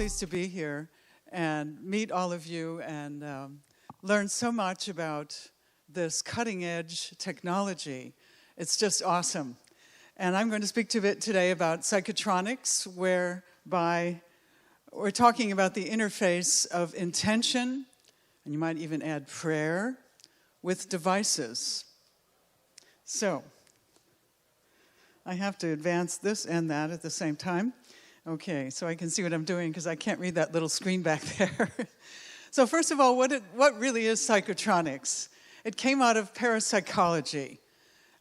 pleased to be here and meet all of you and learn so much about this cutting-edge technology. It's just awesome. And I'm going to speak to it today about Psychotronics, whereby we're talking about the interface of intention, and you might even add prayer, with devices. So, I have to advance this and that at the same time. Okay, so I can see what I'm doing because I can't read that little screen back there. So first of all, what really is psychotronics? It came out of parapsychology.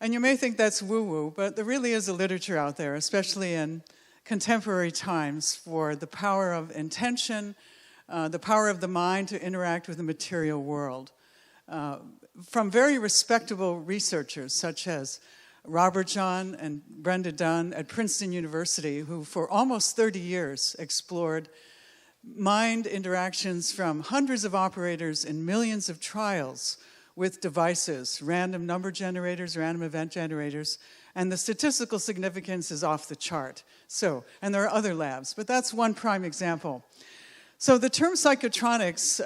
And you may think that's woo-woo, but there really is a literature out there, especially in contemporary times, for the power of intention, the power of the mind to interact with the material world. From very respectable researchers such as Robert John and Brenda Dunn at Princeton University, who for almost 30 years explored mind interactions from hundreds of operators in millions of trials with devices, random number generators, random event generators, and the statistical significance is off the chart. So, and there are other labs, but that's one prime example. So the term psychotronics,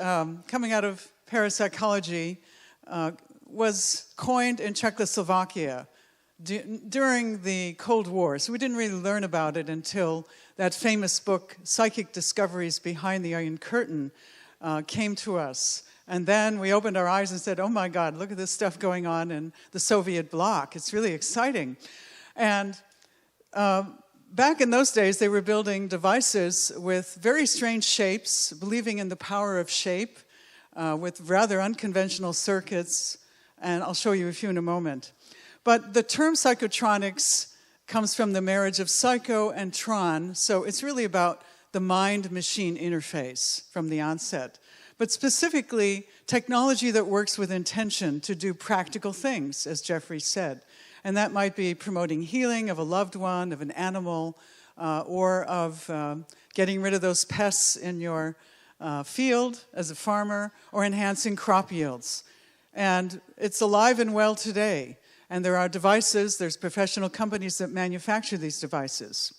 coming out of parapsychology, was coined in Czechoslovakia during the Cold War. So we didn't really learn about it until that famous book, Psychic Discoveries Behind the Iron Curtain, came to us. And then we opened our eyes and said, oh my God, look at this stuff going on in the Soviet bloc. It's really exciting. And back in those days, they were building devices with very strange shapes, believing in the power of shape, with rather unconventional circuits. And I'll show you a few in a moment. But the term psychotronics comes from the marriage of psycho and tron, so it's really about the mind-machine interface from the onset. But specifically, technology that works with intention to do practical things, as Jeffrey said. And that might be promoting healing of a loved one, of an animal, or of getting rid of those pests in your field as a farmer, or enhancing crop yields. And it's alive and well today. And there are devices, there's professional companies that manufacture these devices.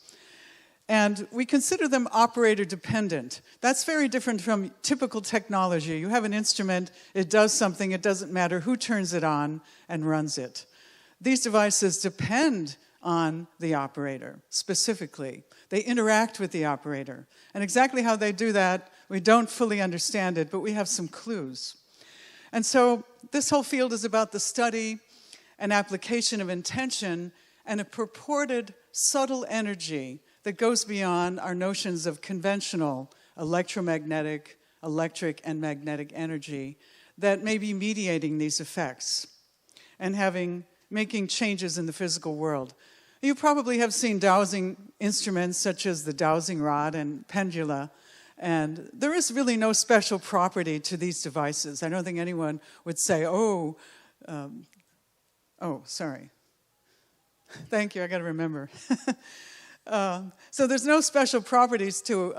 And we consider them operator dependent. That's very different from typical technology. You have an instrument, it does something, it doesn't matter who turns it on and runs it. These devices depend on the operator, specifically. They interact with the operator. And exactly how they do that, we don't fully understand it, but we have some clues. And so this whole field is about the study and application of intention and a purported subtle energy that goes beyond our notions of conventional electromagnetic, electric, and magnetic energy that may be mediating these effects and making changes in the physical world. You probably have seen dowsing instruments such as the dowsing rod and pendula, and there is really no special property to these devices. I don't think anyone would say, oh, sorry. Thank you, I got to remember. So there's no special properties to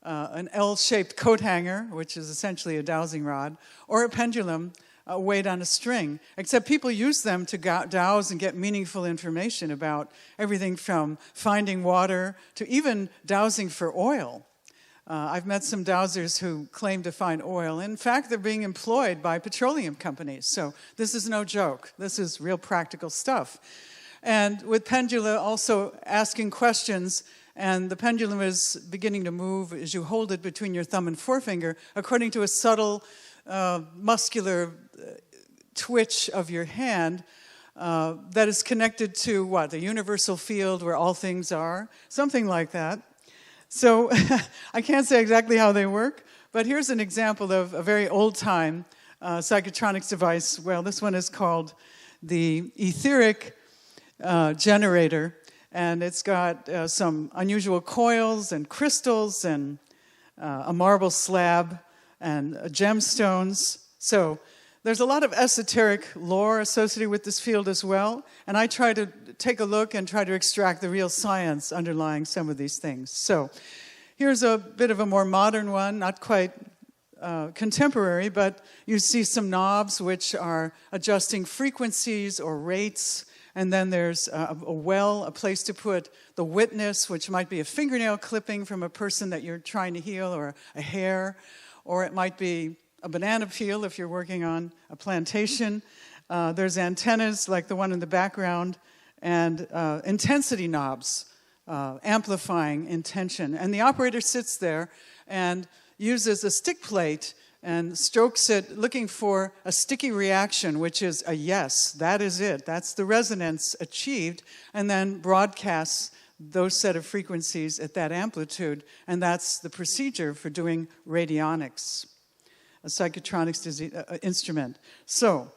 an L-shaped coat hanger, which is essentially a dowsing rod, or a pendulum weighed on a string, except people use them to dowse and get meaningful information about everything from finding water to even dowsing for oil. I've met some dowsers who claim to find oil. In fact, they're being employed by petroleum companies. So this is no joke. This is real practical stuff. And with pendula, also asking questions, and the pendulum is beginning to move as you hold it between your thumb and forefinger, according to a subtle muscular twitch of your hand that is connected to what? The universal field where all things are? Something like that. So I can't say exactly how they work, but here's an example of a very old-time psychotronics device. Well, this one is called the etheric generator, and it's got some unusual coils and crystals and a marble slab and gemstones. So there's a lot of esoteric lore associated with this field as well, and I try to take a look and try to extract the real science underlying some of these things. So here's a bit of a more modern one, not quite contemporary, but you see some knobs which are adjusting frequencies or rates, And then there's a well, a place to put the witness, which might be a fingernail clipping from a person that you're trying to heal, or a hair, or it might be a banana peel if you're working on a plantation. There's antennas like the one in the background, and intensity knobs, amplifying intention. And the operator sits there and uses a stick plate and strokes it, looking for a sticky reaction, which is a yes, that is it. That's the resonance achieved, and then broadcasts those set of frequencies at that amplitude, and that's the procedure for doing radionics, a psychotronics instrument. So,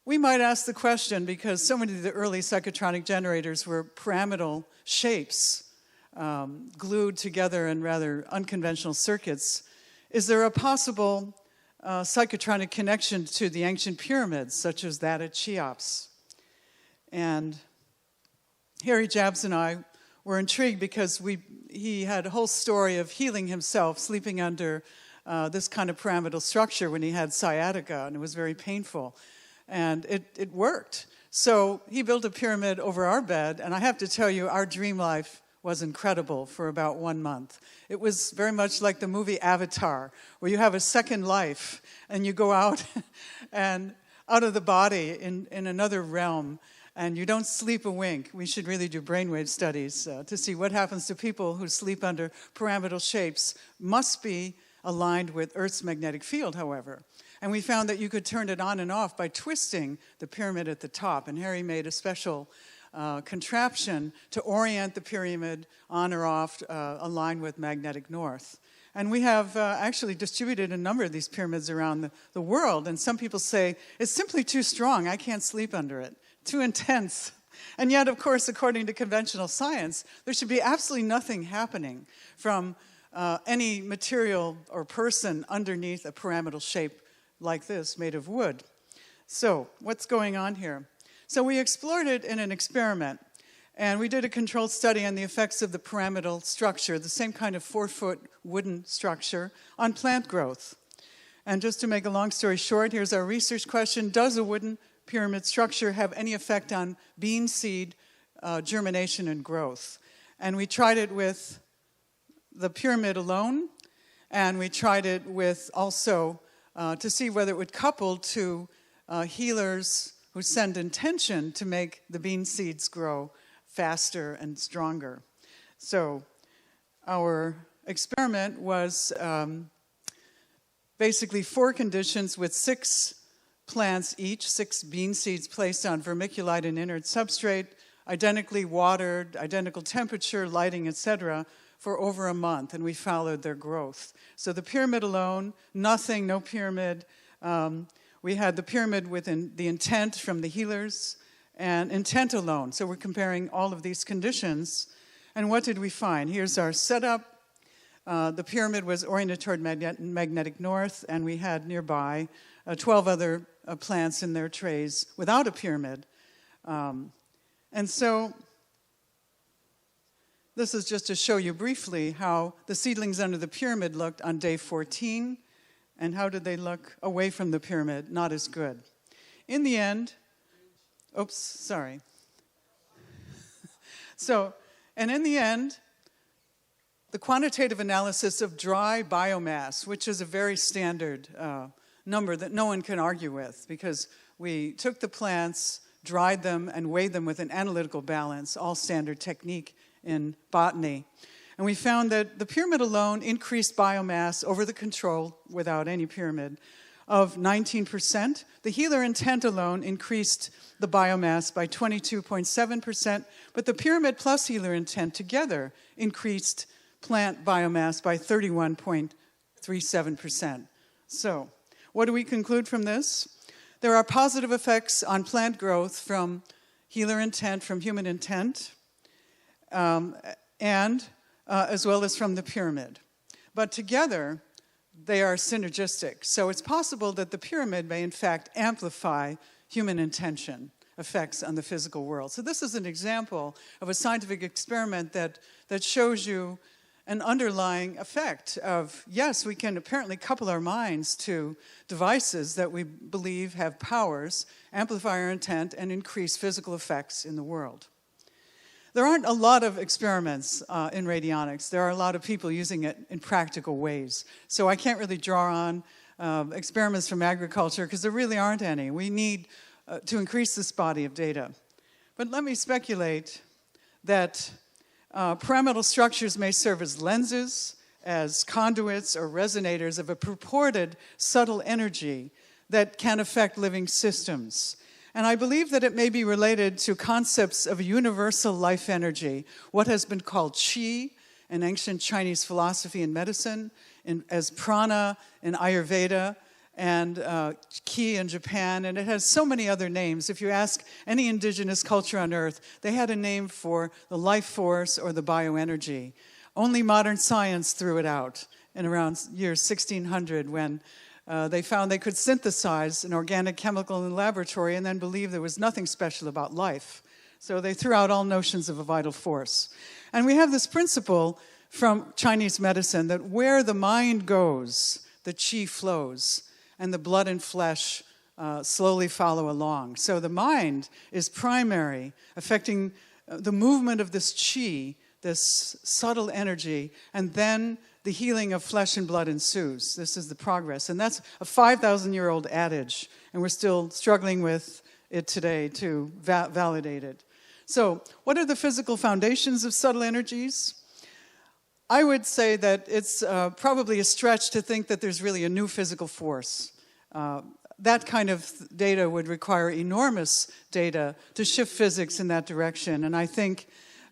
we might ask the question, because so many of the early psychotronic generators were pyramidal shapes, glued together in rather unconventional circuits. Is there a possible psychotronic connection to the ancient pyramids, such as that at Cheops? And Harry Jabs and I were intrigued because he had a whole story of healing himself, sleeping under this kind of pyramidal structure when he had sciatica, and it was very painful. And it worked. So he built a pyramid over our bed, and I have to tell you, our dream life was incredible for about 1 month. It was very much like the movie Avatar, where you have a second life, and you go out and out of the body in another realm, and you don't sleep a wink. We should really do brainwave studies to see what happens to people who sleep under pyramidal shapes. Must be aligned with Earth's magnetic field, however. And we found that you could turn it on and off by twisting the pyramid at the top. And Harry made a special contraption to orient the pyramid on or off, aligned with magnetic north. And we have actually distributed a number of these pyramids around the world. And some people say, it's simply too strong. I can't sleep under it. Too intense. And yet, of course, according to conventional science, there should be absolutely nothing happening from any material or person underneath a pyramidal shape like this, made of wood. So, what's going on here? So we explored it in an experiment, and we did a controlled study on the effects of the pyramidal structure, the same kind of 4-foot wooden structure, on plant growth. And just to make a long story short, here's our research question: does a wooden pyramid structure have any effect on bean seed germination and growth? And we tried it with the pyramid alone, and we tried it with also to see whether it would couple to healers who send intention to make the bean seeds grow faster and stronger. So our experiment was basically 4 conditions with 6 plants each, 6 bean seeds placed on vermiculite and inert substrate, identically watered, identical temperature, lighting, etc., for over a month, and we followed their growth. So the pyramid alone, nothing, no pyramid. We had the pyramid with the intent from the healers, and intent alone. So we're comparing all of these conditions. And what did we find? Here's our setup. The pyramid was oriented toward magnetic north, and we had nearby 12 other plants in their trays without a pyramid. And so this is just to show you briefly how the seedlings under the pyramid looked on day 14, and how did they look away from the pyramid? Not as good. In the end, oops, sorry. And in the end, the quantitative analysis of dry biomass, which is a very standard number that no one can argue with, because we took the plants, dried them, and weighed them with an analytical balance, all standard technique in botany. And we found that the pyramid alone increased biomass over the control without any pyramid of 19%. The healer intent alone increased the biomass by 22.7%, but the pyramid plus healer intent together increased plant biomass by 31.37%. So, what do we conclude from this? There are positive effects on plant growth from healer intent, from human intent, and as well as from the pyramid. But together, they are synergistic. So it's possible that the pyramid may in fact amplify human intention effects on the physical world. So this is an example of a scientific experiment that shows you an underlying effect of, yes, we can apparently couple our minds to devices that we believe have powers, amplify our intent, and increase physical effects in the world. There aren't a lot of experiments in radionics. There are a lot of people using it in practical ways. So I can't really draw on experiments from agriculture because there really aren't any. We need to increase this body of data. But let me speculate that pyramidal structures may serve as lenses, as conduits or resonators of a purported subtle energy that can affect living systems. And I believe that it may be related to concepts of a universal life energy, what has been called qi in ancient Chinese philosophy and medicine, as prana in Ayurveda, and ki in Japan, and it has so many other names. If you ask any indigenous culture on Earth, they had a name for the life force or the bioenergy. Only modern science threw it out in around year 1600 when they found they could synthesize an organic chemical in the laboratory and then believe there was nothing special about life. So they threw out all notions of a vital force. And we have this principle from Chinese medicine that where the mind goes, the qi flows, and the blood and flesh slowly follow along. So the mind is primary, affecting the movement of this qi, this subtle energy, and then the healing of flesh and blood ensues. This is the progress. And that's a 5,000-year-old adage, and we're still struggling with it today to validate it. So what are the physical foundations of subtle energies? I would say that it's probably a stretch to think that there's really a new physical force. That kind of data would require enormous data to shift physics in that direction. And I think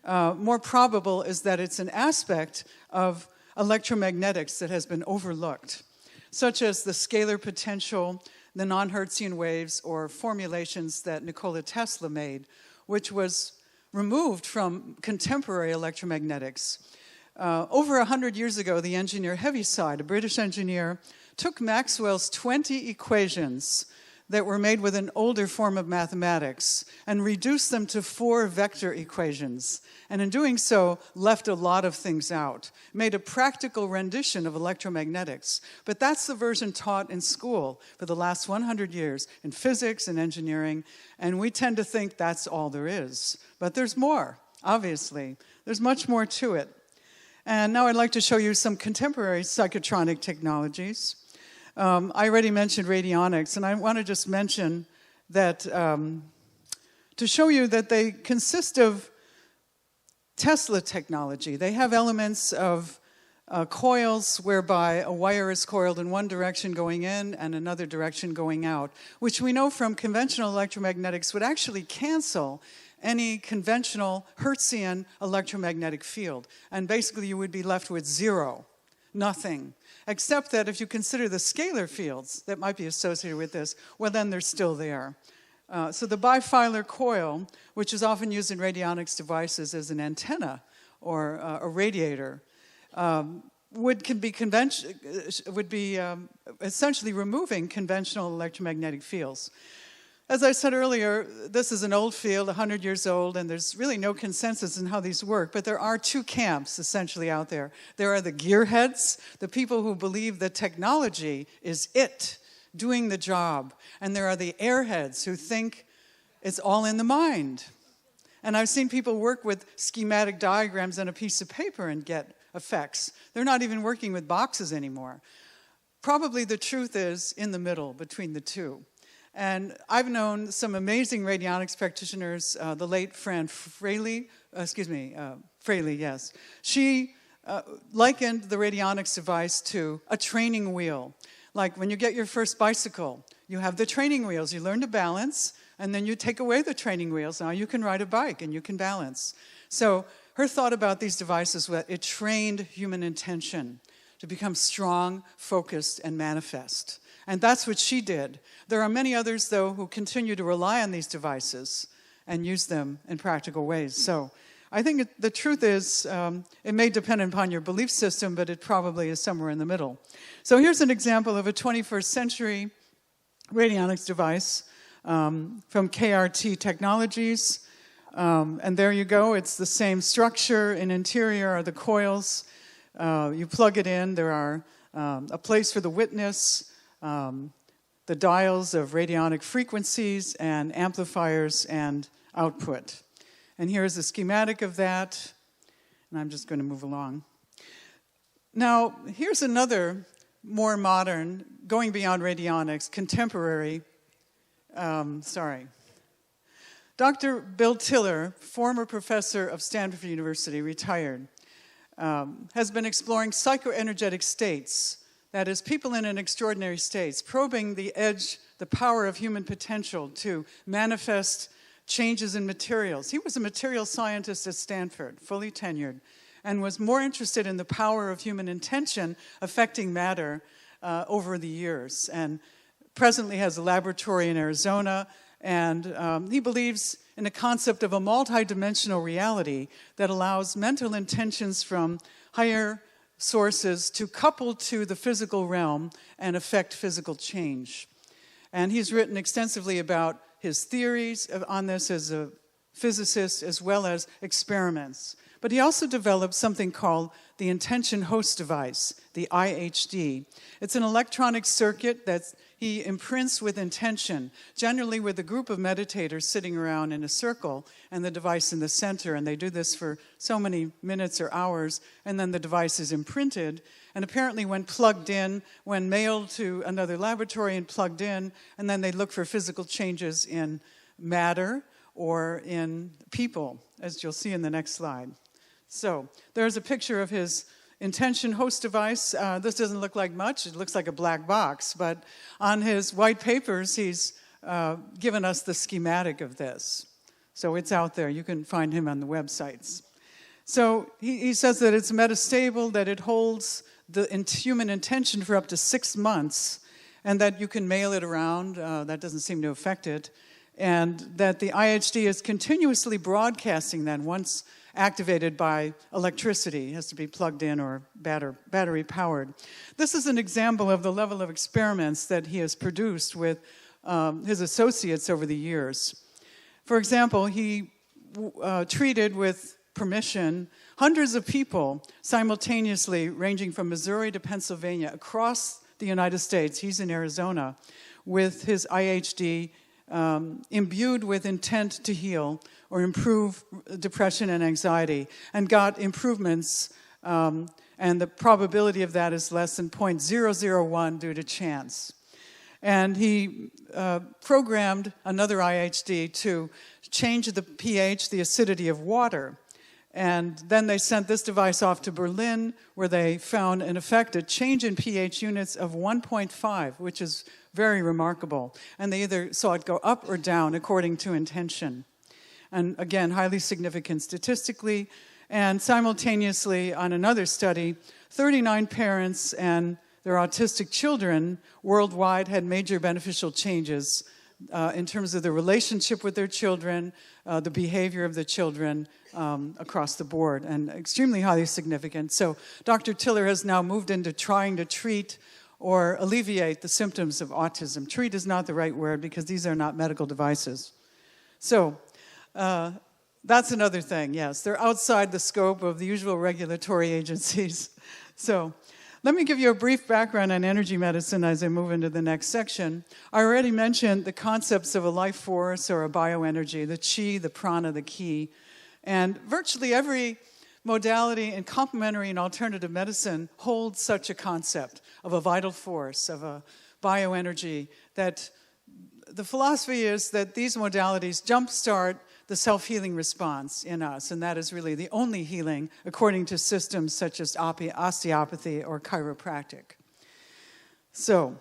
more probable is that it's an aspect of electromagnetics that has been overlooked, such as the scalar potential, the non-Hertzian waves, or formulations that Nikola Tesla made, which was removed from contemporary electromagnetics. Over 100 years ago, the engineer Heaviside, a British engineer, took Maxwell's 20 equations that were made with an older form of mathematics and reduced them to 4 vector equations. And in doing so, left a lot of things out. Made a practical rendition of electromagnetics. But that's the version taught in school for the last 100 years in physics and engineering. And we tend to think that's all there is. But there's more, obviously. There's much more to it. And now I'd like to show you some contemporary psychotronic technologies. I already mentioned radionics, and I want to just mention that to show you that they consist of Tesla technology. They have elements of coils whereby a wire is coiled in one direction going in and another direction going out, which we know from conventional electromagnetics would actually cancel any conventional Hertzian electromagnetic field. And basically you would be left with zero, nothing. Except that if you consider the scalar fields that might be associated with this, well, then they're still there. So the bifilar coil, which is often used in radionics devices as an antenna or a radiator, would be essentially removing conventional electromagnetic fields. As I said earlier, this is an old field, 100 years old, and there's really no consensus in how these work, but there are 2 camps essentially out there. There are the gearheads, the people who believe that technology is it, doing the job, and there are the airheads who think it's all in the mind. And I've seen people work with schematic diagrams on a piece of paper and get effects. They're not even working with boxes anymore. Probably the truth is in the middle between the two. And I've known some amazing radionics practitioners, the late Fran Fraley, Fraley, yes. She likened the radionics device to a training wheel. Like when you get your first bicycle, you have the training wheels. You learn to balance, and then you take away the training wheels. Now you can ride a bike, and you can balance. So her thought about these devices was it trained human intention to become strong, focused, and manifest. And that's what she did. There are many others, though, who continue to rely on these devices and use them in practical ways. So I think the truth is it may depend upon your belief system, but it probably is somewhere in the middle. So here's an example of a 21st century radionics device from KRT Technologies. And there you go. It's the same structure. In interior are the coils. You plug it in. There are a place for the witness, the dials of radionic frequencies, and amplifiers and output. And here's a schematic of that. And I'm just going to move along. Now, here's another more modern, going beyond radionics, contemporary, Dr. Bill Tiller, former professor of Stanford University, retired, has been exploring psychoenergetic states, that is, people in an extraordinary states, probing the edge, the power of human potential to manifest changes in materials. He was a material scientist at Stanford, fully tenured, and was more interested in the power of human intention affecting matter over the years, and presently has a laboratory in Arizona, and he believes in a concept of a multidimensional reality that allows mental intentions from higher sources to couple to the physical realm and affect physical change. And he's written extensively about his theories on this as a physicist, as well as experiments. But he also developed something called the Intention Host Device, the IHD. It's an electronic circuit that he imprints with intention, generally with a group of meditators sitting around in a circle and the device in the center. And they do this for so many minutes or hours, and then the device is imprinted. And apparently when plugged in, when mailed to another laboratory and plugged in, and then they look for physical changes in matter or in people, as you'll see in the next slide. So there's a picture of his Intention Host Device. This doesn't look like much. It looks like a black box. But on his white papers, he's given us the schematic of this. So it's out there. You can find him on the websites. So he says that it's metastable, that it holds the human intention for up to 6 months, and that you can mail it around. That doesn't seem to affect it. And that the IHD is continuously broadcasting then once activated by electricity. It has to be plugged in or battery powered. This is an example of the level of experiments that he has produced with his associates over the years. For example, he treated with permission hundreds of people simultaneously, ranging from Missouri to Pennsylvania, across the United States. He's in Arizona, with his IHD imbued with intent to heal or improve depression and anxiety, and got improvements, and the probability of that is less than 0.001 due to chance. And he programmed another IHD to change the pH, the acidity of water. And then they sent this device off to Berlin, where they found, in effect, a change in pH units of 1.5, which is very remarkable. And they either saw it go up or down according to intention. And again, highly significant statistically. And simultaneously, on another study, 39 parents and their autistic children worldwide had major beneficial changes in terms of the relationship with their children, the behavior of the children across the board, and extremely highly significant. So Dr. Tiller has now moved into trying to treat or alleviate the symptoms of autism. Treat is not the right word because these are not medical devices. So that's another thing, yes. They're outside the scope of the usual regulatory agencies. So let me give you a brief background on energy medicine as I move into the next section. I already mentioned the concepts of a life force or a bioenergy, the chi, the prana, the ki. And virtually every modality in complementary and alternative medicine holds such a concept of a vital force, of a bioenergy, that the philosophy is that these modalities jumpstart the self-healing response in us, and that is really the only healing according to systems such as osteopathy or chiropractic. So,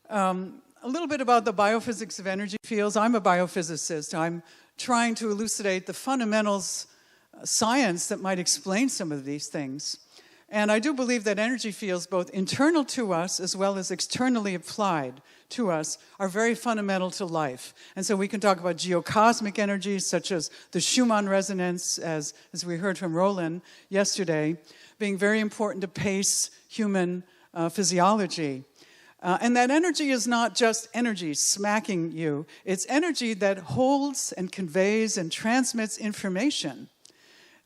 a little bit about the biophysics of energy fields. I'm a biophysicist. I'm trying to elucidate the fundamentals science that might explain some of these things. And I do believe that energy fields, both internal to us as well as externally applied to us, are very fundamental to life. And so we can talk about geocosmic energies, such as the Schumann resonance, as we heard from Roland yesterday, being very important to pace human physiology. And that energy is not just energy smacking you. It's energy that holds and conveys and transmits information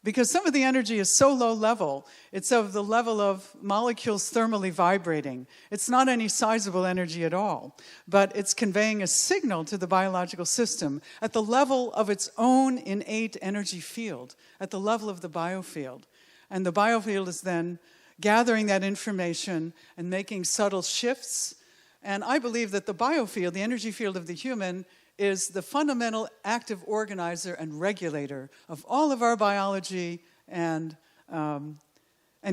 because some of the energy is so low level. It's of the level of molecules thermally vibrating. It's not any sizable energy at all, but it's conveying a signal to the biological system at the level of its own innate energy field, at the level of the biofield. And the biofield is then gathering that information and making subtle shifts. And I believe that the biofield, the energy field of the human, is the fundamental active organizer and regulator of all of our biology and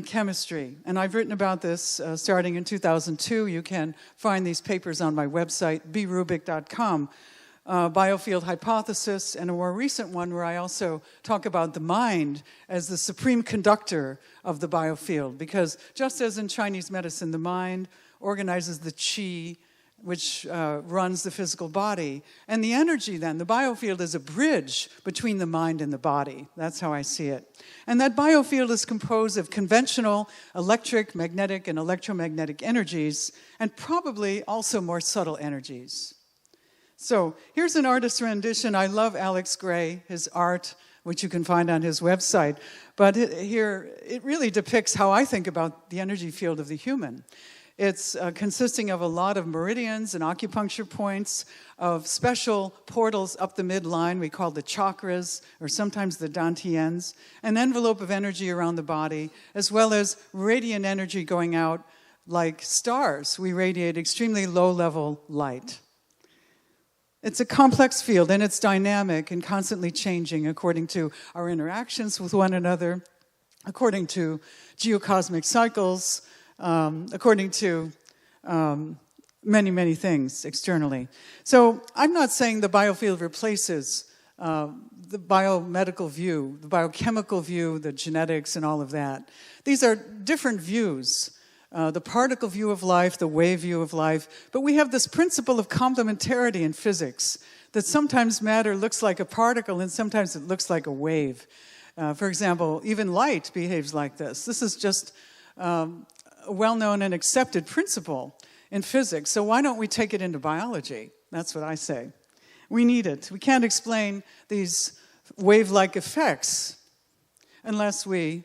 chemistry. And I've written about this starting in 2002. You can find these papers on my website, brubik.com. Biofield hypothesis, and a more recent one where I also talk about the mind as the supreme conductor of the biofield. Because just as in Chinese medicine, the mind organizes the qi, which runs the physical body. And the energy then, the biofield is a bridge between the mind and the body. That's how I see it. And that biofield is composed of conventional electric, magnetic, and electromagnetic energies, and probably also more subtle energies. So here's an artist's rendition. I love Alex Gray, his art, which you can find on his website. But here, it really depicts how I think about the energy field of the human. It's consisting of a lot of meridians and acupuncture points, of special portals up the midline we call the chakras, or sometimes the dantians, an envelope of energy around the body, as well as radiant energy going out like stars. We radiate extremely low-level light. It's a complex field, and it's dynamic and constantly changing according to our interactions with one another, according to geocosmic cycles, according to many, many things externally. So I'm not saying the biofield replaces the biomedical view, the biochemical view, the genetics, and all of that. These are different views. The particle view of life, the wave view of life. But we have this principle of complementarity in physics, that sometimes matter looks like a particle and sometimes it looks like a wave. For example, even light behaves like this. This is just a well-known and accepted principle in physics. So why don't we take it into biology? That's what I say. We need it. We can't explain these wave-like effects unless we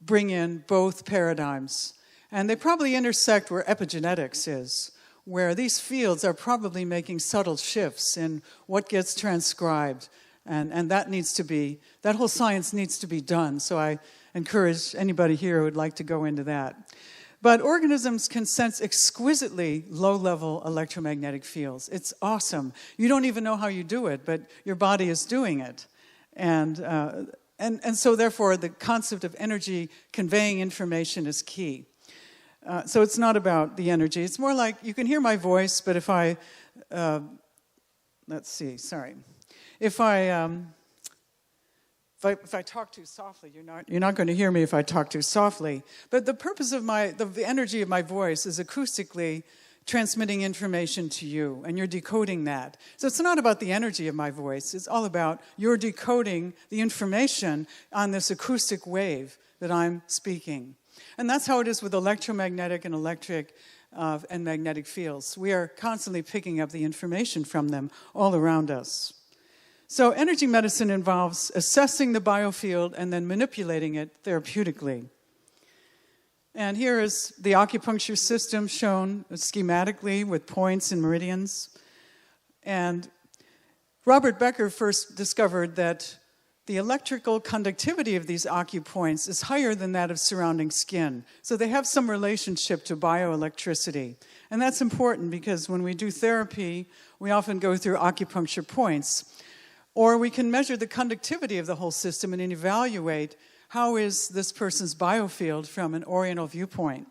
bring in both paradigms. And they probably intersect where epigenetics is, where these fields are probably making subtle shifts in what gets transcribed. And that needs to be, that whole science needs to be done. So I encourage anybody here who would like to go into that. But organisms can sense exquisitely low-level electromagnetic fields. It's awesome. You don't even know how you do it, but your body is doing it. And so therefore, the concept of energy conveying information is key. So it's not about the energy. It's more like, you can hear my voice, but if I, let's see, sorry. If I talk too softly, you're not going to hear me if I talk too softly. But the purpose of the energy of my voice is acoustically transmitting information to you, and you're decoding that. So it's not about the energy of my voice. It's all about you're decoding the information on this acoustic wave that I'm speaking. And that's how it is with electromagnetic and electric and magnetic fields. We are constantly picking up the information from them all around us. So energy medicine involves assessing the biofield and then manipulating it therapeutically. And here is the acupuncture system shown schematically with points and meridians. And Robert Becker first discovered that the electrical conductivity of these acupoints is higher than that of surrounding skin. So they have some relationship to bioelectricity. And that's important because when we do therapy, we often go through acupuncture points. Or we can measure the conductivity of the whole system and evaluate how is this person's biofield from an oriental viewpoint.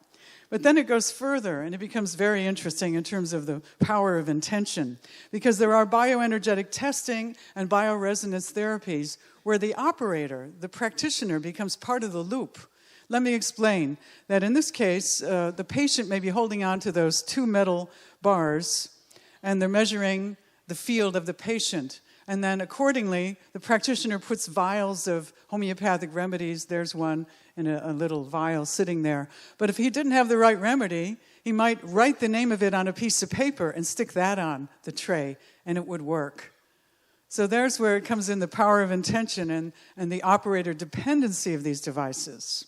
But then it goes further, and it becomes very interesting in terms of the power of intention, because there are bioenergetic testing and bioresonance therapies where the operator, the practitioner, becomes part of the loop. Let me explain that in this case, the patient may be holding on to those two metal bars, and they're measuring the field of the patient. And then accordingly, the practitioner puts vials of homeopathic remedies. There's one in a little vial sitting there. But if he didn't have the right remedy, he might write the name of it on a piece of paper and stick that on the tray, and it would work. So there's where it comes in, the power of intention and the operator dependency of these devices.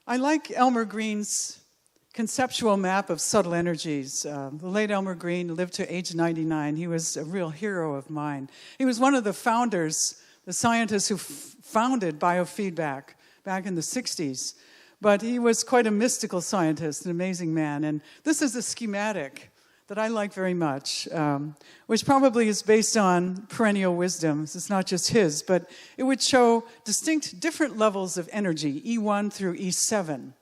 I like Elmer Green's conceptual map of subtle energies. The late Elmer Green lived to age 99. He was a real hero of mine. He was one of the founders, the scientists who founded biofeedback back in the 60s. But he was quite a mystical scientist, an amazing man. And this is a schematic that I like very much, which probably is based on perennial wisdom. It's not just his, but it would show distinct different levels of energy, E1 through E7.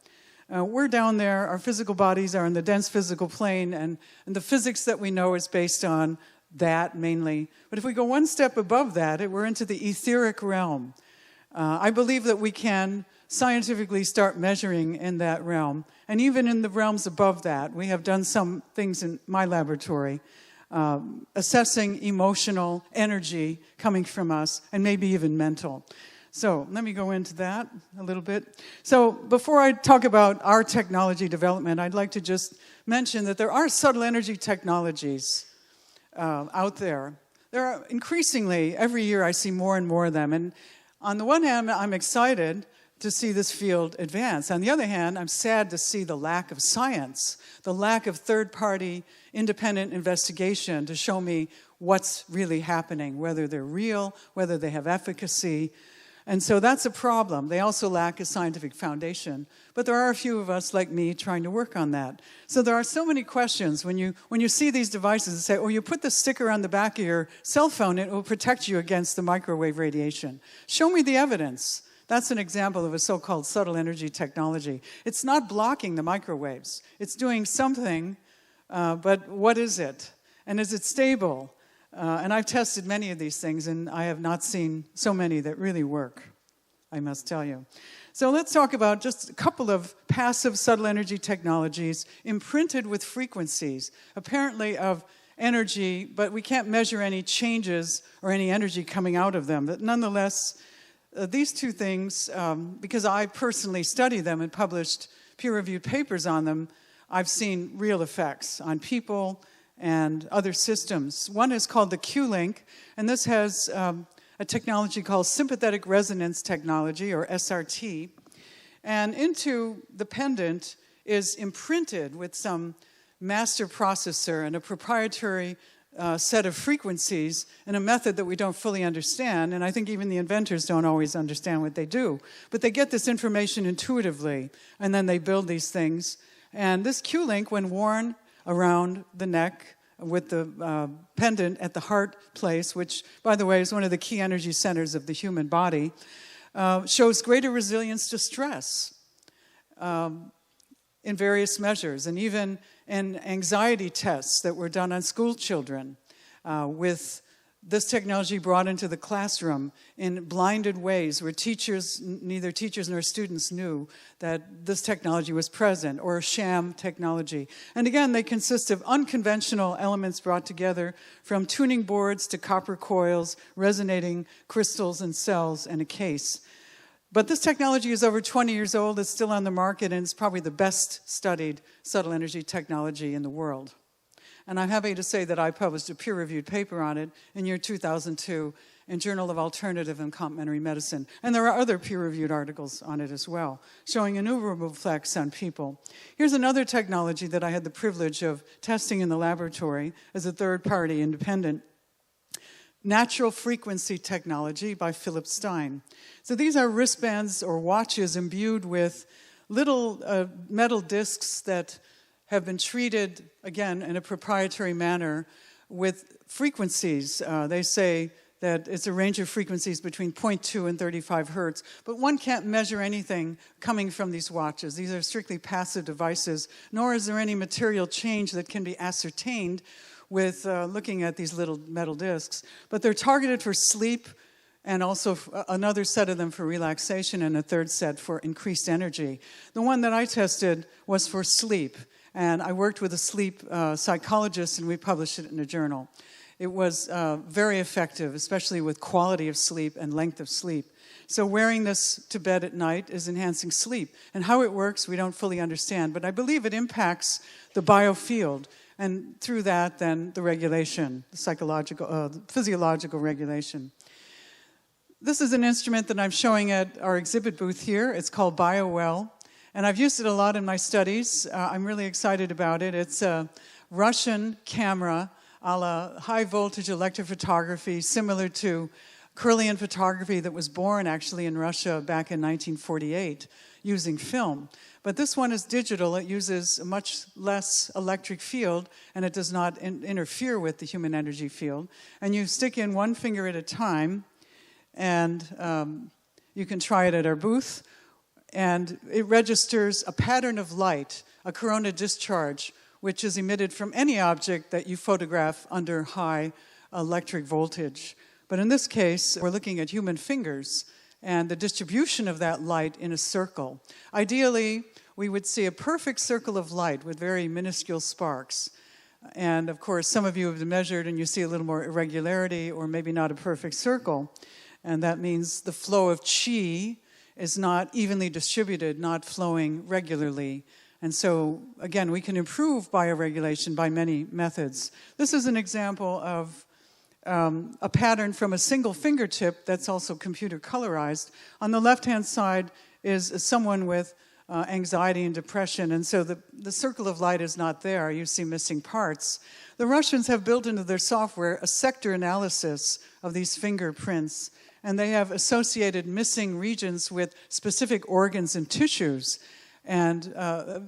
We're down there, our physical bodies are in the dense physical plane, and the physics that we know is based on that mainly. But if we go one step above that, we're into the etheric realm. I believe that we can scientifically start measuring in that realm. And even in the realms above that, we have done some things in my laboratory, assessing emotional energy coming from us, and maybe even mental. So let me go into that a little bit. So before I talk about our technology development, I'd like to just mention that there are subtle energy technologies out there. There are increasingly, every year I see more and more of them. And on the one hand, I'm excited to see this field advance. On the other hand, I'm sad to see the lack of science, the lack of third-party independent investigation to show me what's really happening, whether they're real, whether they have efficacy. And so that's a problem. They also lack a scientific foundation. But there are a few of us like me trying to work on that. So there are so many questions when you see these devices and say, oh, you put the sticker on the back of your cell phone, it will protect you against the microwave radiation. Show me the evidence. That's an example of a so-called subtle energy technology. It's not blocking the microwaves. It's doing something, but what is it? And is it stable? And I've tested many of these things, and I have not seen so many that really work, I must tell you. So let's talk about just a couple of passive subtle energy technologies imprinted with frequencies, apparently of energy, but we can't measure any changes or any energy coming out of them. But nonetheless, these two things, because I personally study them and published peer-reviewed papers on them, I've seen real effects on people and other systems. One is called the Q-Link, and this has a technology called Sympathetic Resonance Technology, or SRT. And into the pendant is imprinted with some master processor and a proprietary set of frequencies in a method that we don't fully understand, and I think even the inventors don't always understand what they do. But they get this information intuitively, and then they build these things. And this Q-Link, when worn around the neck with the pendant at the heart place, which, by the way, is one of the key energy centers of the human body, shows greater resilience to stress in various measures, and even in anxiety tests that were done on school children with this technology brought into the classroom in blinded ways where neither teachers nor students knew that this technology was present, or a sham technology. And again, they consist of unconventional elements brought together from tuning boards to copper coils, resonating crystals and cells, and a case. But this technology is over 20 years old, it's still on the market, and it's probably the best studied subtle energy technology in the world. And I'm happy to say that I published a peer-reviewed paper on it in year 2002 in Journal of Alternative and Complementary Medicine. And there are other peer-reviewed articles on it as well, showing innumerable effects on people. Here's another technology that I had the privilege of testing in the laboratory as a third-party independent. Natural frequency technology by Philip Stein. So these are wristbands or watches imbued with little metal discs that have been treated, again, in a proprietary manner with frequencies. They say that it's a range of frequencies between 0.2 and 35 hertz, but one can't measure anything coming from these watches. These are strictly passive devices, nor is there any material change that can be ascertained with looking at these little metal discs. But they're targeted for sleep, and also another set of them for relaxation, and a third set for increased energy. The one that I tested was for sleep, and I worked with a sleep psychologist, and we published it in a journal. It was very effective, especially with quality of sleep and length of sleep. So wearing this to bed at night is enhancing sleep. And how it works, we don't fully understand, but I believe it impacts the biofield. and through that, then the regulation, the psychological, physiological regulation. This is an instrument that I'm showing at our exhibit booth here. It's called BioWell, and I've used it a lot in my studies. I'm really excited about it. It's a Russian camera a la high-voltage electrophotography, similar to Kirlian photography that was born actually in Russia back in 1948 using film. But this one is digital. It uses a much less electric field, and it does not interfere with the human energy field. And you stick in one finger at a time, and you can try it at our booth. And it registers a pattern of light, a corona discharge, which is emitted from any object that you photograph under high electric voltage. But in this case, we're looking at human fingers and the distribution of that light in a circle. Ideally, we would see a perfect circle of light with very minuscule sparks. And of course, some of you have measured and you see a little more irregularity or maybe not a perfect circle. And that means the flow of qi is not evenly distributed, not flowing regularly. And so, again, we can improve bioregulation by many methods. This is an example of a pattern from a single fingertip that's also computer colorized. On the left-hand side is someone with anxiety and depression, and so the circle of light is not there. You see missing parts. The Russians have built into their software a sector analysis of these fingerprints, and they have associated missing regions with specific organs and tissues, and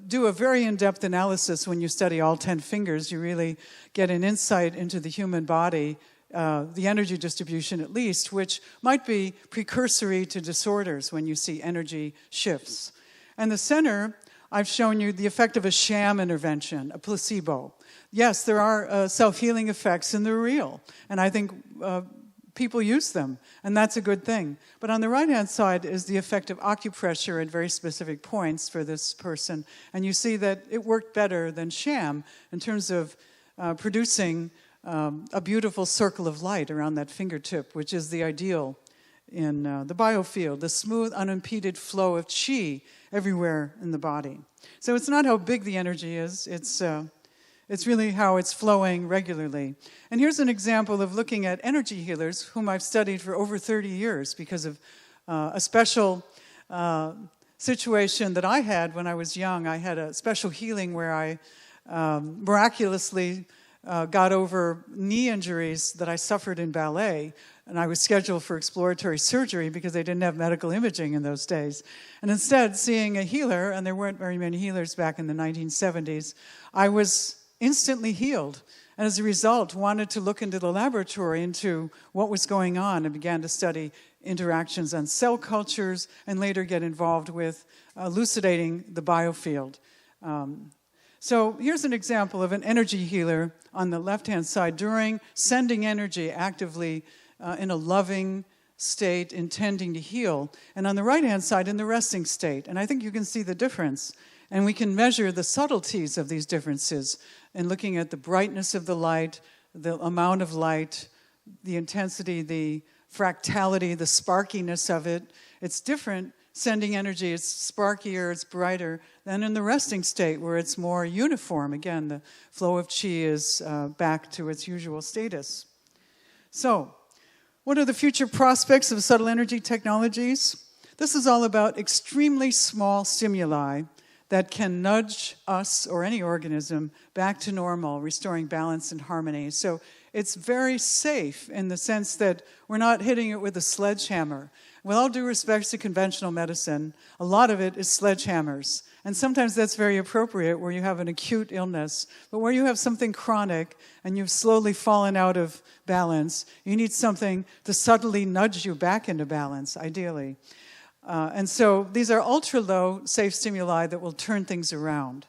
do a very in-depth analysis. When you study all 10 fingers, you really get an insight into the human body, the energy distribution at least, which might be precursory to disorders when you see energy shifts. And the center, I've shown you the effect of a sham intervention, a placebo. Yes, there are self-healing effects, and they're real. And I think people use them, and that's a good thing. But on the right-hand side is the effect of acupressure at very specific points for this person. And you see that it worked better than sham in terms of producing a beautiful circle of light around that fingertip, which is the ideal in the biofield, the smooth, unimpeded flow of qi everywhere in the body. So it's not how big the energy is, it's really how it's flowing regularly. And here's an example of looking at energy healers whom I've studied for over 30 years because of a special situation that I had when I was young. I had a special healing where I miraculously got over knee injuries that I suffered in ballet, and I was scheduled for exploratory surgery because they didn't have medical imaging in those days. And instead, seeing a healer, and there weren't very many healers back in the 1970s, I was instantly healed, and as a result wanted to look into the laboratory into what was going on and began to study interactions on cell cultures and later get involved with elucidating the biofield. So here's an example of an energy healer on the left-hand side during sending energy actively in a loving state, intending to heal, and on the right-hand side in the resting state. And I think you can see the difference. And we can measure the subtleties of these differences in looking at the brightness of the light, the amount of light, the intensity, the fractality, the sparkiness of it. It's different sending energy, it's sparkier, it's brighter than in the resting state where it's more uniform. Again, the flow of qi is back to its usual status. So, what are the future prospects of subtle energy technologies? This is all about extremely small stimuli that can nudge us or any organism back to normal, restoring balance and harmony. So it's very safe in the sense that we're not hitting it with a sledgehammer. With all due respect to conventional medicine, a lot of it is sledgehammers. And sometimes that's very appropriate where you have an acute illness. But where you have something chronic and you've slowly fallen out of balance, you need something to subtly nudge you back into balance, ideally. And so these are ultra-low safe stimuli that will turn things around.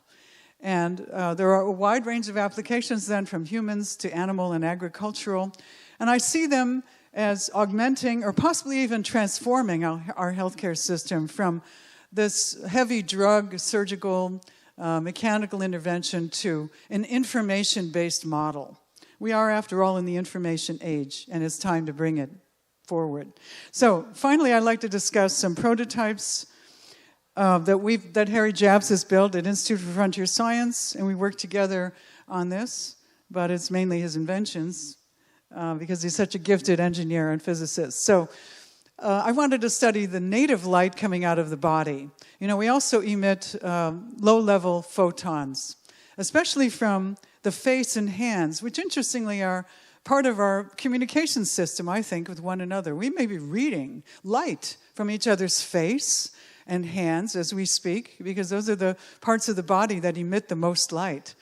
And there are a wide range of applications then from humans to animal and agricultural. And I see them as augmenting or possibly even transforming our healthcare system from this heavy drug, surgical, mechanical intervention to an information-based model. We are, after all, in the information age, and it's time to bring it forward. So finally, I'd like to discuss some prototypes that Harry Jabs has built at Institute for Frontier Science, and we worked together on this, but it's mainly his inventions because he's such a gifted engineer and physicist. So I wanted to study the native light coming out of the body. You know, we also emit low-level photons, especially from the face and hands, which interestingly are part of our communication system, I think, with one another. We may be reading light from each other's face and hands as we speak, because those are the parts of the body that emit the most light.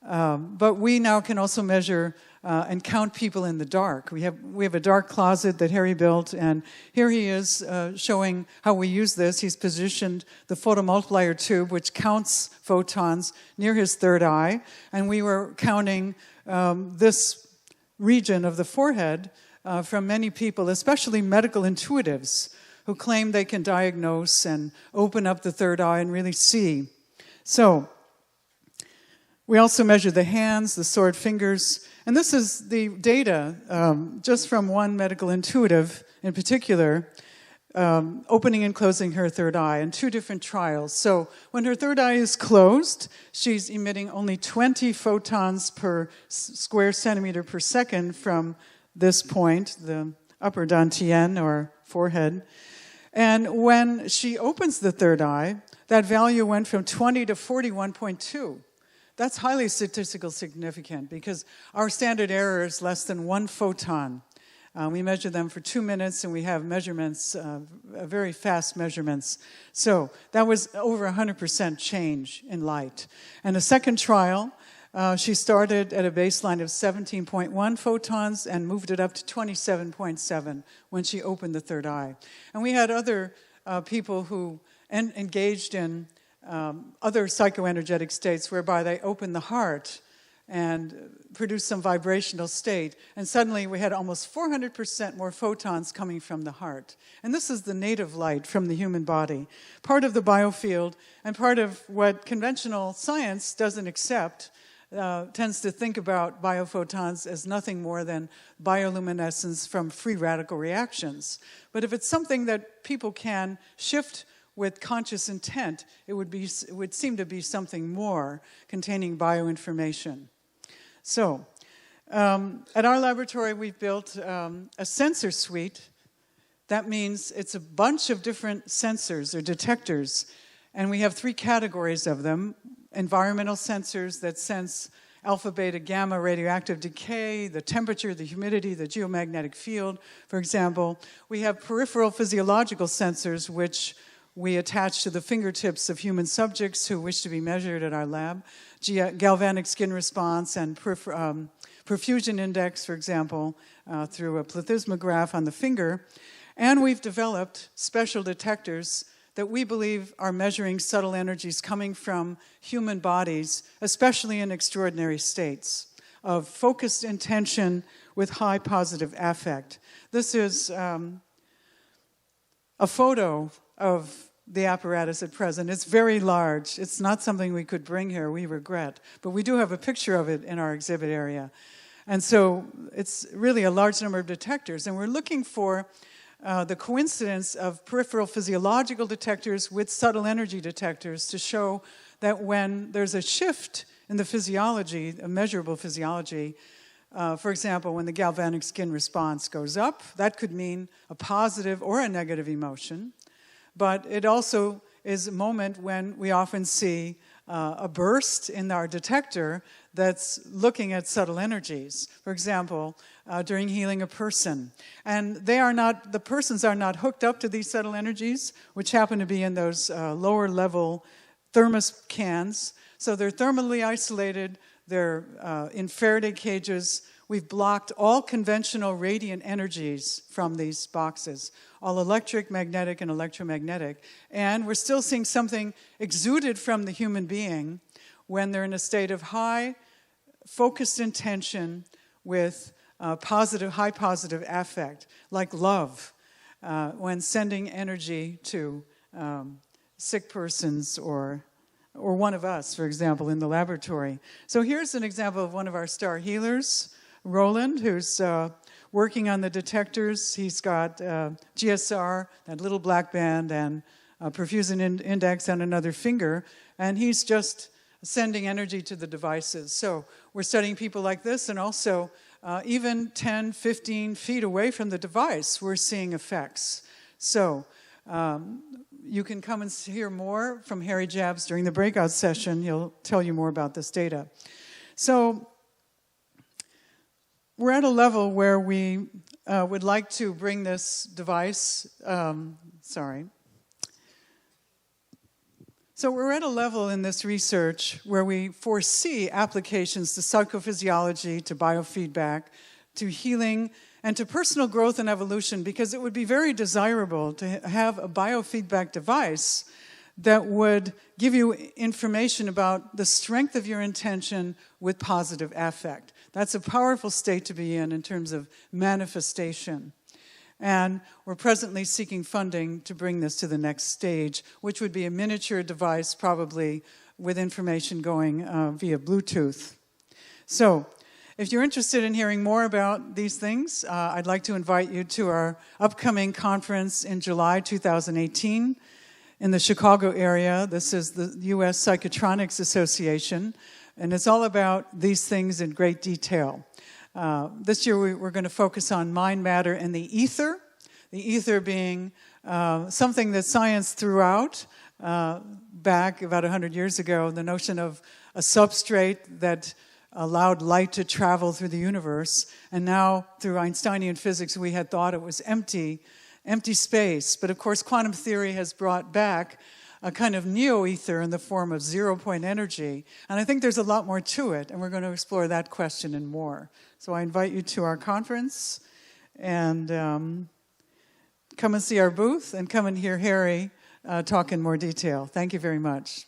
But we now can also measure and count people in the dark. We have a dark closet that Harry built, and here he is showing how we use this. He's positioned the photomultiplier tube, which counts photons, near his third eye, and we were counting this region of the forehead from many people, especially medical intuitives, who claim they can diagnose and open up the third eye and really see. So we also measure the hands, the sword fingers, and this is the data just from one medical intuitive in particular, opening and closing her third eye in 2 different trials. So when her third eye is closed, she's emitting only 20 photons per square centimeter per second from this point, the upper dantian or forehead. And when she opens the third eye, that value went from 20 to 41.2. That's highly statistical significant because our standard error is less than 1 photon. We measure them for 2 minutes, and we have measurements, very fast measurements. So that was over 100% change in light. And the second trial, she started at a baseline of 17.1 photons and moved it up to 27.7 when she opened the third eye. And we had other people who engaged in other psychoenergetic states whereby they opened the heart and produced some vibrational state. And suddenly we had almost 400% more photons coming from the heart. And this is the native light from the human body, part of the biofield and part of what conventional science doesn't accept, tends to think about biophotons as nothing more than bioluminescence from free radical reactions. But if it's something that people can shift with conscious intent, it would seem to be something more containing bioinformation. So, at our laboratory, we've built a sensor suite. That means it's a bunch of different sensors or detectors, and we have 3 categories of them. Environmental sensors that sense alpha, beta, gamma radioactive decay, the temperature, the humidity, the geomagnetic field, for example. We have peripheral physiological sensors, which we attach to the fingertips of human subjects who wish to be measured at our lab. Galvanic skin response and perfusion index, for example, through a plethysmograph on the finger. And we've developed special detectors that we believe are measuring subtle energies coming from human bodies, especially in extraordinary states of focused intention with high positive affect. This is a photo of the apparatus at present. It's very large. It's not something we could bring here, we regret. But we do have a picture of it in our exhibit area. And so it's really a large number of detectors. And we're looking for the coincidence of peripheral physiological detectors with subtle energy detectors to show that when there's a shift in the physiology, a measurable physiology, for example, when the galvanic skin response goes up, that could mean a positive or a negative emotion. But it also is a moment when we often see a burst in our detector that's looking at subtle energies. For example, during healing a person. And the persons are not hooked up to these subtle energies, which happen to be in those lower level thermos cans. So they're thermally isolated, they're in Faraday cages. We've blocked all conventional radiant energies from these boxes, all electric, magnetic, and electromagnetic. And we're still seeing something exuded from the human being when they're in a state of high focused intention with high positive affect, like love, when sending energy to sick persons or one of us, for example, in the laboratory. So here's an example of one of our star healers, Roland, who's working on the detectors. He's got GSR, that little black band, and perfusion index on another finger, and he's just sending energy to the devices. So we're studying people like this, and also even 10, 15 feet away from the device, we're seeing effects. So you can come and hear more from Harry Jabs during the breakout session. He'll tell you more about this data. So we're at a level where we would like to bring this device, So we're at a level in this research where we foresee applications to psychophysiology, to biofeedback, to healing, and to personal growth and evolution, because it would be very desirable to have a biofeedback device that would give you information about the strength of your intention with positive affect. That's a powerful state to be in terms of manifestation. And we're presently seeking funding to bring this to the next stage, which would be a miniature device, probably with information going via Bluetooth. So, if you're interested in hearing more about these things, I'd like to invite you to our upcoming conference in July 2018 in the Chicago area. This is the U.S. Psychotronics Association, and it's all about these things in great detail. This year we're going to focus on mind, matter, and the ether being something that science threw out back about 100 years ago, the notion of a substrate that allowed light to travel through the universe, and now through Einsteinian physics we had thought it was empty space. But of course quantum theory has brought back a kind of neo-ether in the form of zero-point energy. And I think there's a lot more to it, and we're going to explore that question and more. So I invite you to our conference, and come and see our booth, and come and hear Harry talk in more detail. Thank you very much.